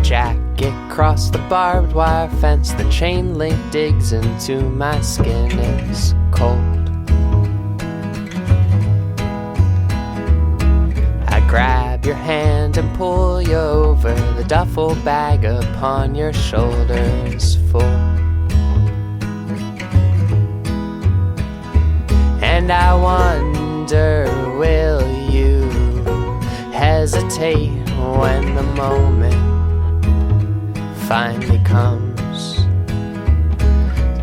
jacket crossed the barbed wire fence. The chain link digs into my skin. It's cold. I grab your hand and pull you over. The duffel bag upon your shoulders full. And I wonder, will you hesitate when the moment finally comes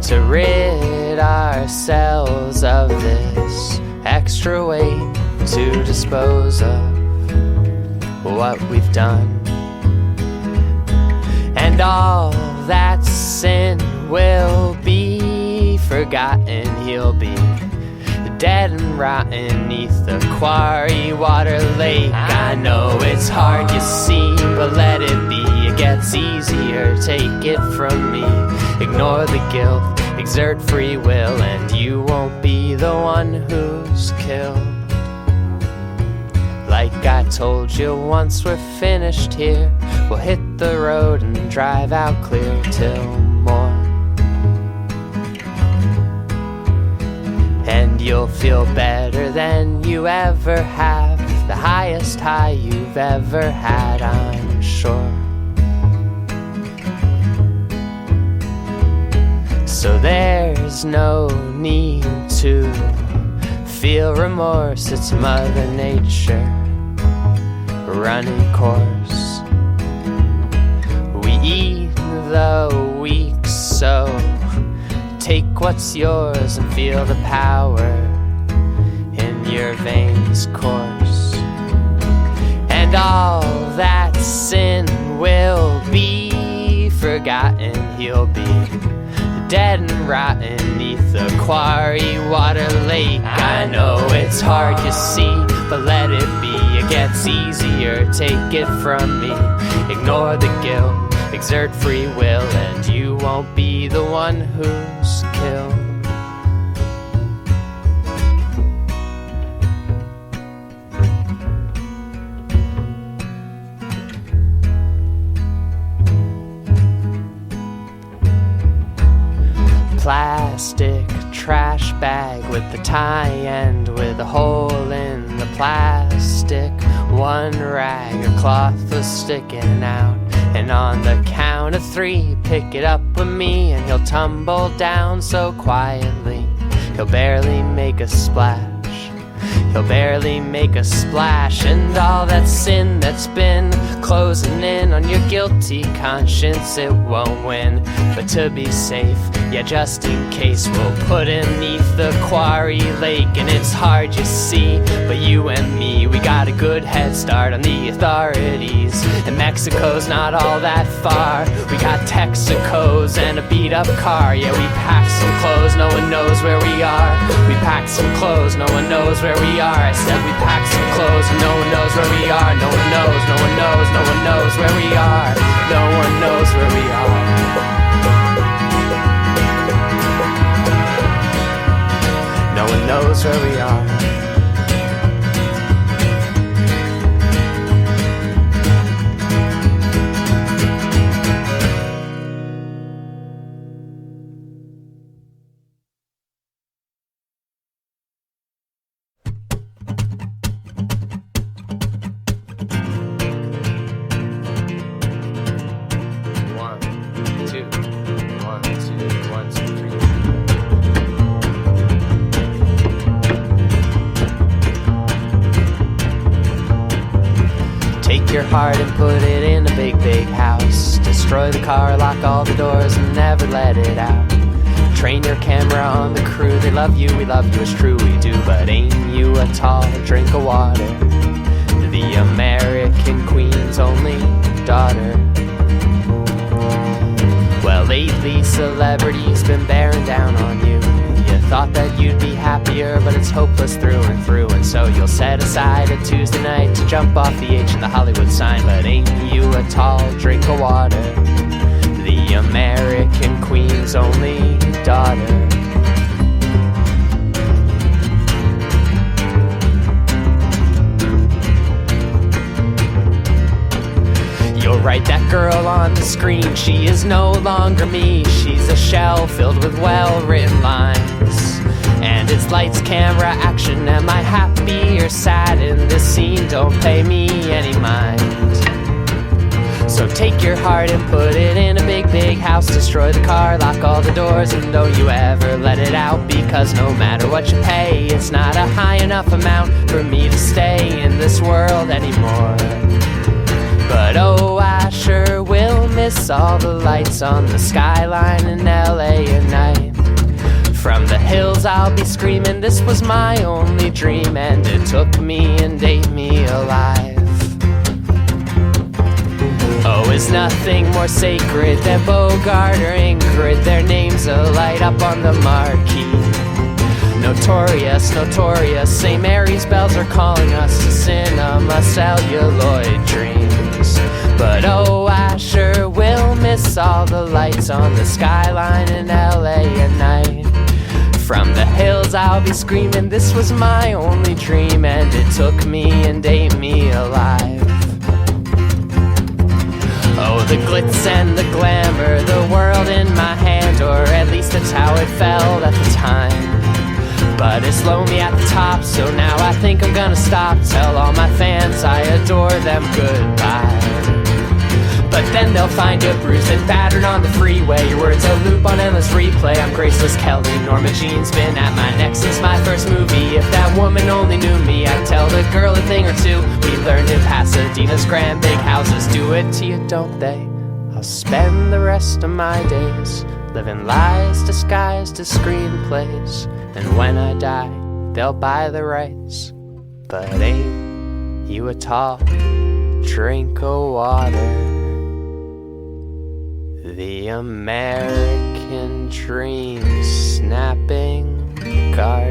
to rid ourselves of this extra weight to dispose of what we've done? And all that sin will be forgotten. He'll be dead and rotten neath the quarry water lake. I know it's hard, you see, but let it be. It gets easier, take it from me. Ignore the guilt, exert free will, and you won't be the one who's killed. Like I told you once we're finished here, we'll hit the road and drive out clear till morn. And you'll feel better than you ever have, the highest high you've ever had, I'm sure. So there's no need to feel remorse. It's Mother Nature running course. We eat the weak, so take what's yours and feel the power in your veins course. And all that sin will be forgotten. He'll be dead and rotten neath the quarry water lake. I know it's hard, you see, but let it be. It gets easier, take it from me. Ignore the guilt, exert free will, and you won't be the one who's killed. Plastic trash bag with the tie end with a hole in the plastic. One rag or cloth was sticking out. And on the count of 3, pick it up with me, and he'll tumble down so quietly. He'll barely make a splash. He'll barely make a splash. And all that sin that's been closing in on your guilty conscience, it won't win. But to be safe, yeah, just in case, we'll put him neath the quarry lake. And it's hard, you see, but you and me, we got a good head start on the authorities. And Mexico's not all that far. We got Texacos and a beat up car. Yeah, we packed some clothes, no one knows where we are. We packed some clothes, no one knows where we are. I said we packed some clothes and no one knows where we are. No one knows, no one knows, no one knows where we are. No one knows where we are. No one knows where we are. Your heart and put it in a big, big house. Destroy the car, lock all the doors, and never let it out. Train your camera on the crew. They love you, we love you, it's true we do. But ain't you a tall drink of water? The American Queen's only daughter. Well, lately celebrity's been bearing down on you. You thought that you'd be happier, but it's hopeless through and through. And so you'll set aside a Tuesday night to jump off the H in the Hollywood sign. But ain't you a tall drink of water? The American Queen's only daughter. You'll write that girl on the screen. She is no longer me. She's a shell filled with well-written lines. And it's lights, camera, action. Am I happy or sad in this scene? Don't pay me any mind. So take your heart and put it in a big, big house. Destroy the car, lock all the doors, and don't you ever let it out. Because no matter what you pay, it's not a high enough amount for me to stay in this world anymore. But oh, I sure will miss all the lights on the skyline in LA at night. From the hills I'll be screaming, this was my only dream, and it took me and ate me alive. Oh, is nothing more sacred than Bogart or Ingrid? Their names will light up on the marquee. Notorious, notorious, St. Mary's bells are calling us to cinema, celluloid dreams. But oh, I sure will miss all the lights on the skyline in LA at night. From the hills I'll be screaming, this was my only dream, and it took me and ate me alive. Oh, the glitz and the glamour, the world in my hand, or at least that's how it felt at the time. But it's lonely at the top, so now I think I'm gonna stop. Tell all my fans I adore them goodbye. But then they'll find you bruised and battered on the freeway. Your words a loop on endless replay. I'm Graceless Kelly, Norma Jean's been at my neck since my first movie. If that woman only knew me, I'd tell the girl a thing or two. We learned in Pasadena's grand big houses do it to you, don't they? I'll spend the rest of my days living lies disguised as screenplays. And when I die, they'll buy the rights. But ain't you a tall drink of water? The American dream snapping guard.